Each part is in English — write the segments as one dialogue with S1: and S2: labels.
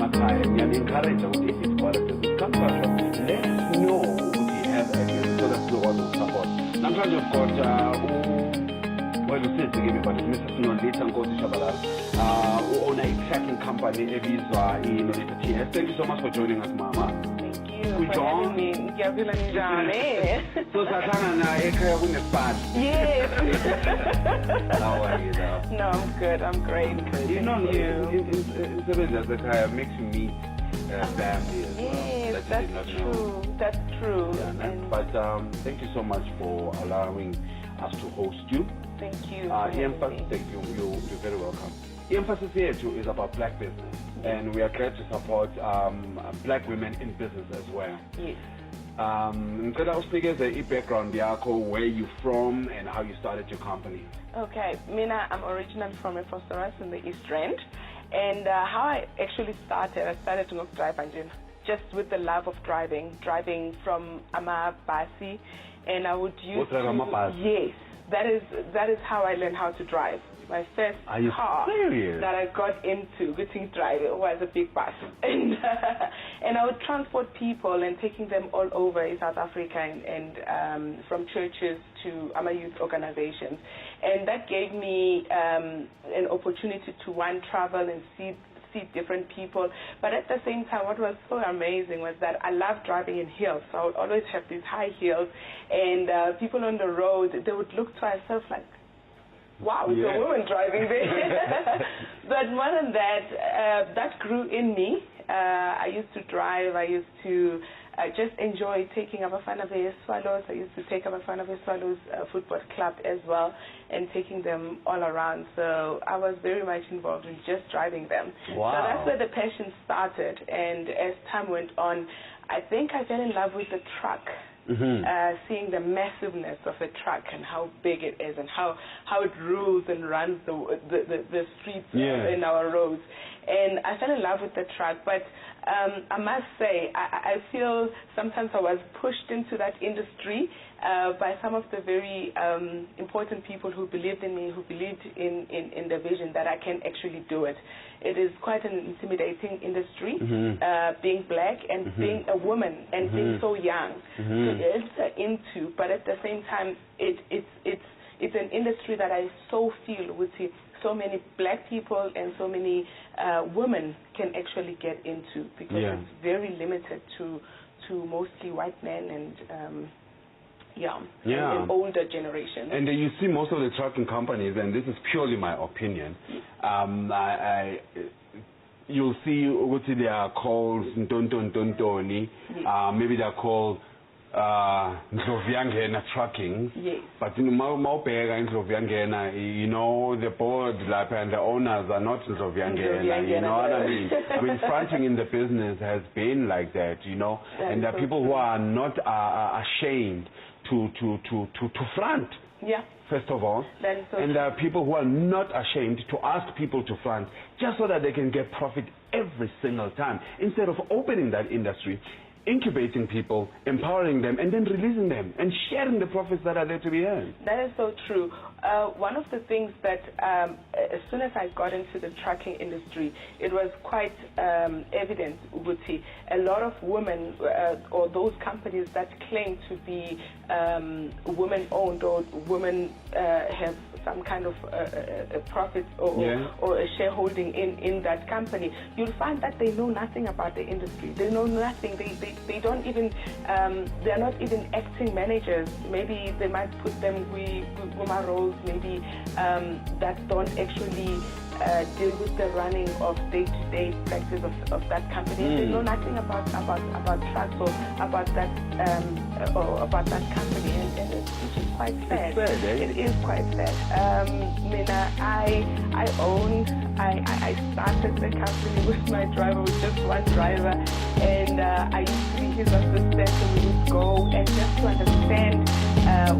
S1: emakhaya ngiyani-encourage ukuthi if it's qualitative, come back, let us know ukuthi you have ideas so that sizokwazi ukusupport. Namhlanje we've got well, usithi kimi but it's Mrs. Nolitha Nkosi-Tshabalala, who own a tracking company ebizwa Nolitha TS. Thank you so much for joining us, Mama.
S2: Thank you for having me. Ngiyabila njani?
S1: So sahlangana ekhaya kunesipati.
S2: Yes.
S1: How are you now?
S2: No, I'm good. I'm great.
S1: You know, insebenzi yasekhaya makes you meet family as well.
S2: Yes,
S1: that you
S2: that's
S1: did not
S2: true.
S1: know.
S2: That's true.
S1: Yeah, but thank you so much for allowing us to host you.
S2: Thank you.
S1: Thank you. You're very welcome. The emphasis here too is about black business, and we are glad to support black women in business as well.
S2: Yes.
S1: Ngicela usinikeze i-background yakho, where you from and how you started your company.
S2: Okay, Mina, I'm originally from Ephorus in the East Rand, and how I actually started, I started to drive engine, just with the love of driving from Amabasi, and I would use. Yes, that is how I learned how to drive. My first car that I got into getting driving was a big bus, and I would transport people and taking them all over South Africa and from churches to youth organizations, and that gave me an opportunity to travel and see different people. But at the same time, what was so amazing was that I love driving in hills. So I would always have these high heels, and people on the road, they would look to myself like, wow, it's a woman driving there. But more than that, that grew in me. I used to drive. I used to just enjoy taking Abafana Bay Swallows. I used to take Abafana Bay Swallows football club as well, and taking them all around. So I was very much involved in just driving them.
S1: Wow.
S2: So that's where the passion started. And as time went on, I think I fell in love with the truck. Seeing the massiveness of a truck and how big it is and how it rules and runs the streets in our roads. And I fell in love with the truck, but I must say, I feel sometimes I was pushed into that industry by some of the very important people who believed in me, who believed in the vision that I can actually do it. It is quite an intimidating industry, being black and being a woman and being so young to enter into, but at the same time, it's an industry that I so feel with so many black people and so many women can actually get into, because it's very limited to mostly white men and an older generation.
S1: And you see most of the trucking companies, and this is purely my opinion, you'll see what they are called Ntontoni, maybe they're called Ndlovuyangena trucking, but in Maubega and Ndlovuyangena, you know, the board and the owners are not Ndlovuyangena, you know what I mean? I mean, fronting in the business has been like that, you know, and there are people who are not ashamed to front. First of all, and there are people who are not ashamed to ask people to front just so that they can get profit every single time, instead of opening that industry, incubating people, empowering them, and then releasing them and sharing the profits that are there to be earned.
S2: That is so true. One of the things that as soon as I got into the trucking industry, it was quite evident, Ubuti. A lot of women or those companies that claim to be women-owned or women have some kind of a profit or a shareholding in that company, you'll find that they know nothing about the industry. They know nothing. They don't even, they're not even acting managers. Maybe they might put them with roles, maybe that don't actually deal with the running of day-to-day practice of that company. They know nothing about trucks or about that company, and it's quite sad.
S1: It's sad, eh?
S2: It is quite sad. Mina, I started the company with my driver, with just one driver, and I used to be his assistant, and we would go and just to understand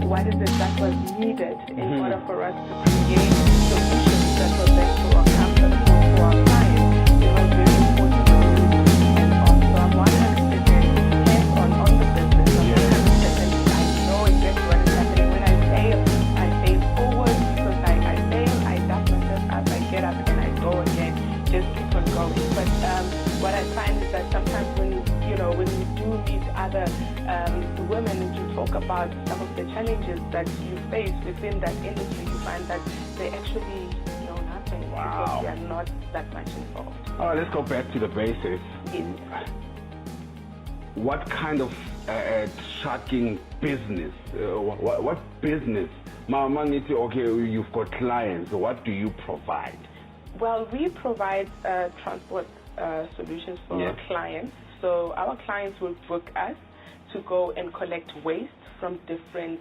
S2: what is it that was needed in order for us to create solutions that were best for our company, for our clients. It was very important for me to be hands-on. So I'm 100% hands-on the business. I'm 100%. I know exactly what is happening. When I fail forward, because I fail, I dust myself up, I get up and I go again, just keep on going. But what I talk about some of the challenges that you face within that industry, you find that they actually know nothing because they are not that much involved.
S1: All right, let's go back to the basics.
S2: Yes.
S1: What kind of trucking business? What business? Okay, you've got clients. What do you provide?
S2: Well, we provide transport solutions for our clients. So our clients will book us to go and collect waste from different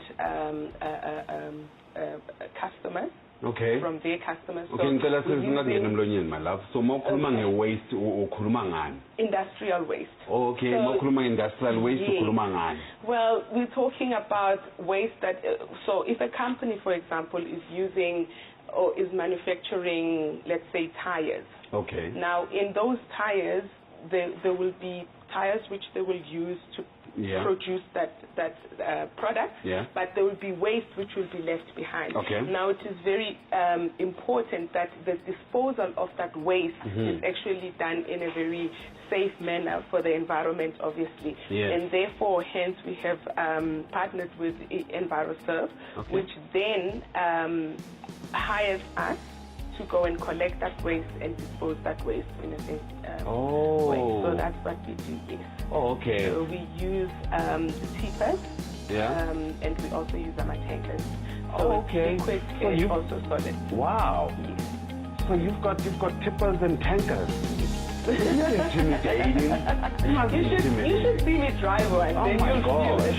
S2: customers.
S1: Okay.
S2: From their customers.
S1: Okay, ngicela singangena emlonyeni my love. So mawukhuluma nge-waste ukhuluma ngani?
S2: Industrial waste.
S1: Okay, mawukhuluma nge-industrial waste ukhuluma ngani?
S2: Well, we're talking about waste that, so if a company, for example, is using or is manufacturing, let's say, tires.
S1: Okay.
S2: Now, in those tires, there will be tires which they will use to produce that product, but there will be waste which will be left behind.
S1: Okay.
S2: Now, it is very important that the disposal of that waste is actually done in a very safe manner for the environment, obviously. And therefore, hence, we have partnered with EnviroServe, which then hires us to go and collect that waste and dispose that waste in a safe way. So that's what we do, yes.
S1: Oh, okay.
S2: So we use tippers, and we also use tankers. So liquid and also solid.
S1: Wow.
S2: Yes.
S1: So you've got tippers and tankers. This is intimidating.
S2: You should see me drive one.
S1: Oh my gosh.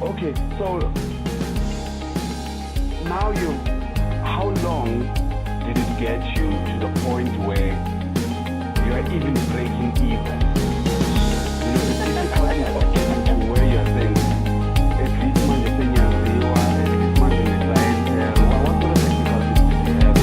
S1: Okay. So now how long did it get you to the point where you are even breaking even? You know, the difficulty of getting to where you're saying, at least man, you're saying at least man, you're clientele. What sort of difficulties did you have?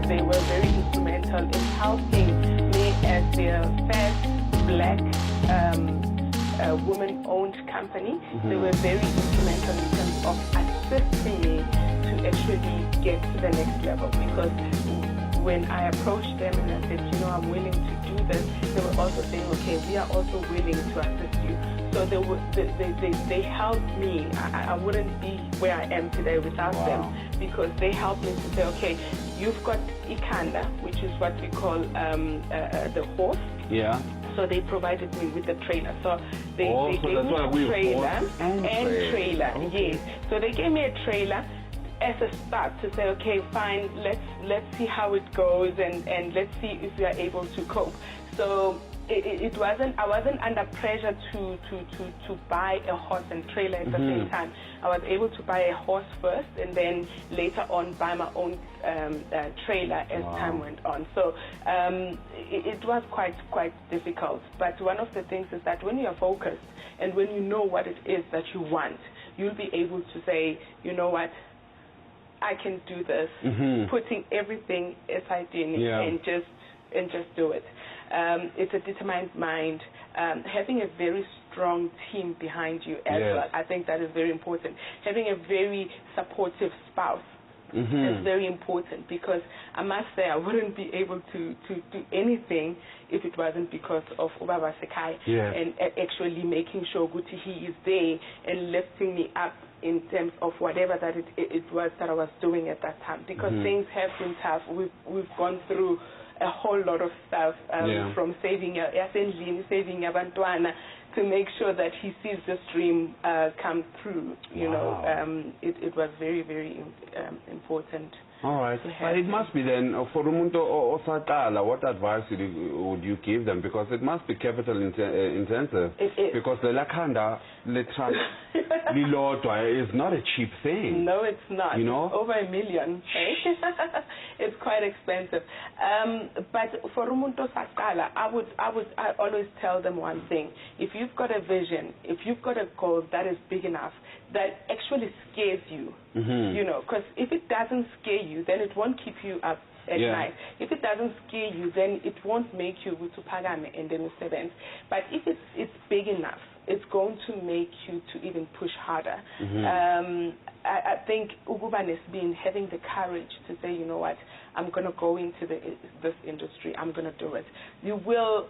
S2: They were very instrumental in helping me as their first black woman-owned company. They were very instrumental in terms of assisting me to actually get to the next level, because when I approached them and I said, you know, I'm willing to do this, they were also saying, okay, we are also willing to assist you. So they helped me. I wouldn't be where I am today without them, because they helped me to say, okay, you've got Ikanda, which is what we call the horse.
S1: Yeah.
S2: So they provided me with the trailer. So they gave me a trailer and trailer.
S1: Okay.
S2: Yes. So they gave me a trailer as a start to say, okay, fine, let's see how it goes, and let's see if we are able to cope. So I wasn't under pressure to buy a horse and trailer at the same time. I was able to buy a horse first, and then later on buy my own trailer as time went on. So it was quite difficult. But one of the things is that when you are focused and when you know what it is that you want, you'll be able to say, you know what, I can do this, putting everything aside and just do it. It's a determined mind, having a very strong team behind you as well. I think that is very important. Having a very supportive spouse is very important, because I must say I wouldn't be able to do anything if it wasn't because of Ubaba Sekai and actually making sure Guti he is there and lifting me up in terms of whatever that it was that I was doing at that time, because things have been tough. We've gone through a whole lot of stuff, from saving Abantwana to make sure that he sees this dream come through. You know, it was very, very important.
S1: All right. But it must be then, for Umuntu Osatala, what advice would you give them? Because it must be capital intensive. Because the Lakanda, the truck, is not a cheap thing.
S2: No, it's not.
S1: You know?
S2: It's over $1 million. It's quite expensive. But for Umuntu Osatala, I always tell them one thing. If you've got a vision, if you've got a goal that is big enough, that actually scares you, you know, because if it doesn't scare you, then it won't keep you up at night. If it doesn't scare you, then it won't make you to pagame and then seventh. But if it's big enough, it's going to make you to even push harder. I think Uguban has been having the courage to say, you know what, I'm going to go into this industry. I'm going to do it. You will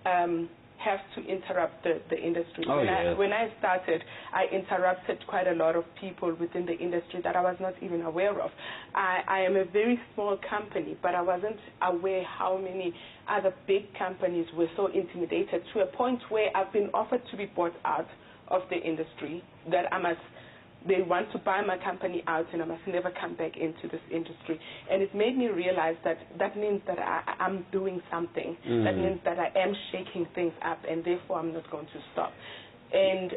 S2: have to interrupt the industry. When I started, I interrupted quite a lot of people within the industry that I was not even aware of. I am a very small company, but I wasn't aware how many other big companies were so intimidated to a point where I've been offered to be bought out of the industry, that they want to buy my company out and I must never come back into this industry. And it made me realize that means that I'm doing something. That means that I am shaking things up, and therefore I'm not going to stop. And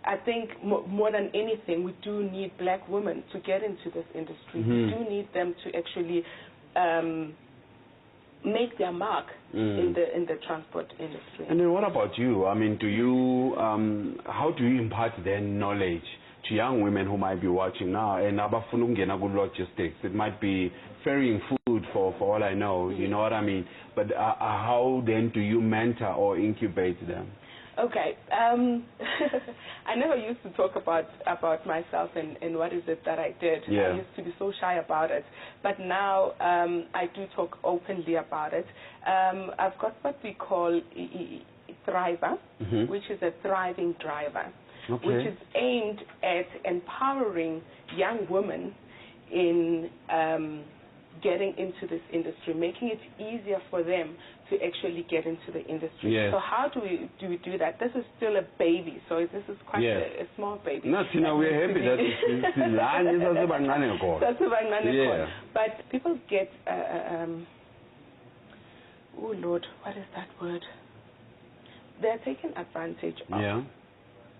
S2: I think more than anything, we do need black women to get into this industry. We do need them to actually make their mark in the transport industry.
S1: And then what about you? I mean, do you how do you impart their knowledge to young women who might be watching now and abafuna ukungena ku logistics? It might be ferrying food for all I know, you know what I mean? But how then do you mentor or incubate them?
S2: Okay, I never used to talk about myself and what is it that I did. I used to be so shy about it, but now I do talk openly about it. I've got what we call Thriver, which is a thriving driver, which is aimed at empowering young women in getting into this industry, making it easier for them to actually get into the industry. So how do we do that? This is still a baby, so this is quite a small baby.
S1: No, we're happy that it's
S2: But people get, oh Lord, what is that word? They're taking advantage of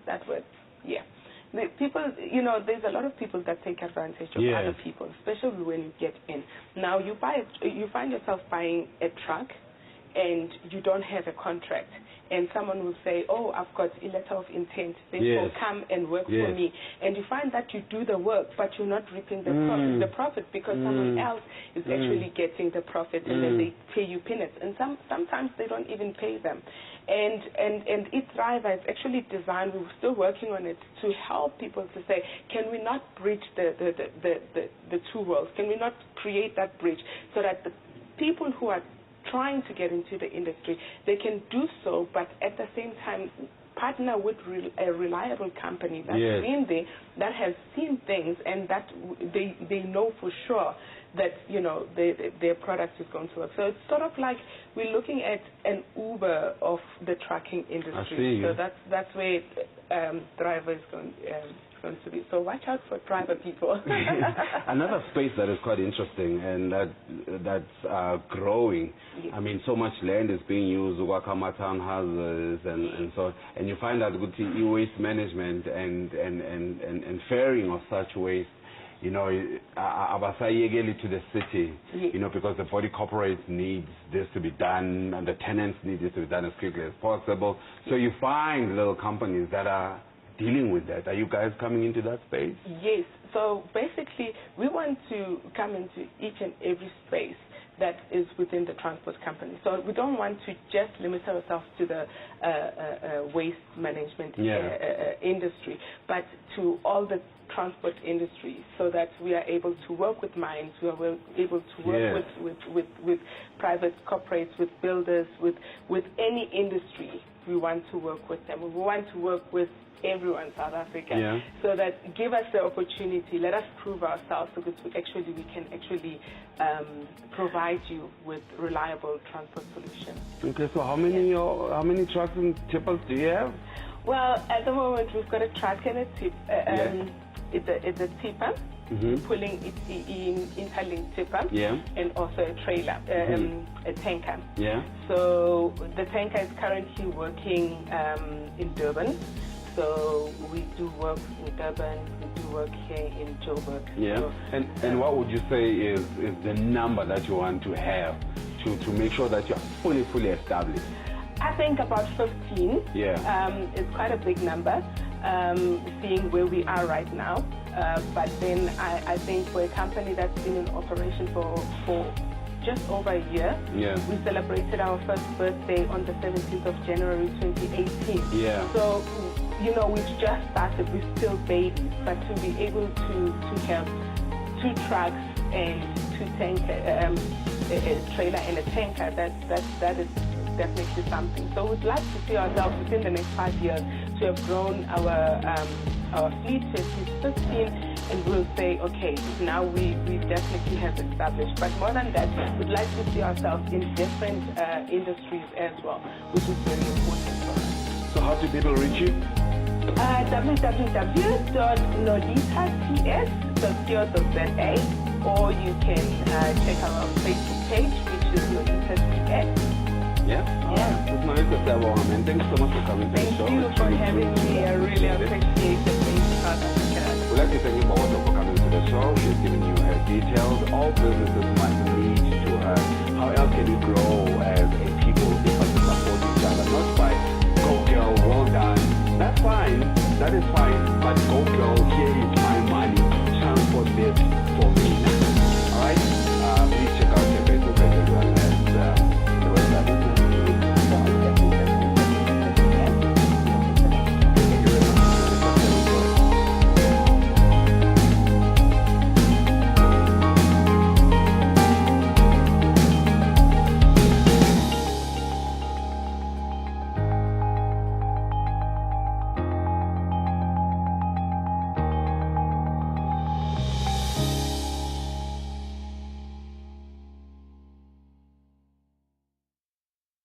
S2: that word. The people, you know, there's a lot of people that take advantage of other people, especially when you get in. Now you find yourself buying a truck, and you don't have a contract, and someone will say, oh, I've got a letter of intent, therefore come and work for me. And you find that you do the work, but you're not reaping the profit because someone else is actually getting the profit, and then they pay you peanuts. And sometimes they don't even pay them. And eThriver is actually designed, we're still working on it, to help people to say, can we not bridge the two worlds? Can we not create that bridge so that the people who are trying to get into the industry, they can do so, but at the same time partner with a reliable company that's been there, that has seen things, and that they know for sure that, you know, their product is going to work. So it's sort of like we're looking at an Uber of the trucking industry. So that's where Driver is going to be. So watch out for driver people.
S1: Another space that is quite interesting and that's growing. I mean, so much land is being used, Wakama townhouses and so on. And you find that with e-waste management and ferrying of such waste, you know, abasayekeli to the city, you know, because the body corporate needs this to be done and the tenants need this to be done as quickly as possible. So you find little companies that are dealing with that. Are you guys coming into that space?
S2: Yes. So basically, we want to come into each and every space that is within the transport company. So we don't want to just limit ourselves to the waste management industry, but to all the transport industry, so that we are able to work with mines, we are able to work with private corporates, with builders, with any industry. We want to work with them. We want to work with everyone in South Africa, so that give us the opportunity, let us prove ourselves, so that we can actually provide you with reliable transport solutions.
S1: Okay, so how many trucks and tippers do you have?
S2: Well, at the moment we've got a truck and a tip. It's a tipper, pulling interlinked tipper, and also a trailer, a tanker. So the tanker is currently working in Durban. So we do work in Durban, we do work here in Joburg. So,
S1: and what would you say is the number that you want to have to make sure that you're fully established?
S2: I think about 15. It's quite a big number, seeing where we are right now. but then I think for a company that's been in operation for just over a year, we celebrated our first birthday on the 17th of January 2018. So, you know, we've just started, we're still babies, but to be able to have 2 trucks and 2 tankers, a trailer and a tanker, that is definitely something. So we'd like to see ourselves within the next 5 years to have grown our fleet to at least 15, and we'll say, okay, now we definitely have established. But more than that, we'd like to see ourselves in different industries as well, which is very important for us.
S1: So how do people reach you?
S2: www.Nolitha TS, .co.za, or you can check our Facebook page, which is Nolitha TS.
S1: That's Nolitha Tshabalala, man. Thanks so much for coming to the show.
S2: Thank you for having me. I really appreciate it.
S1: We'd like to thank you both for coming to the show. She's giving you her details. All businesses must lead to her. How else can you grow as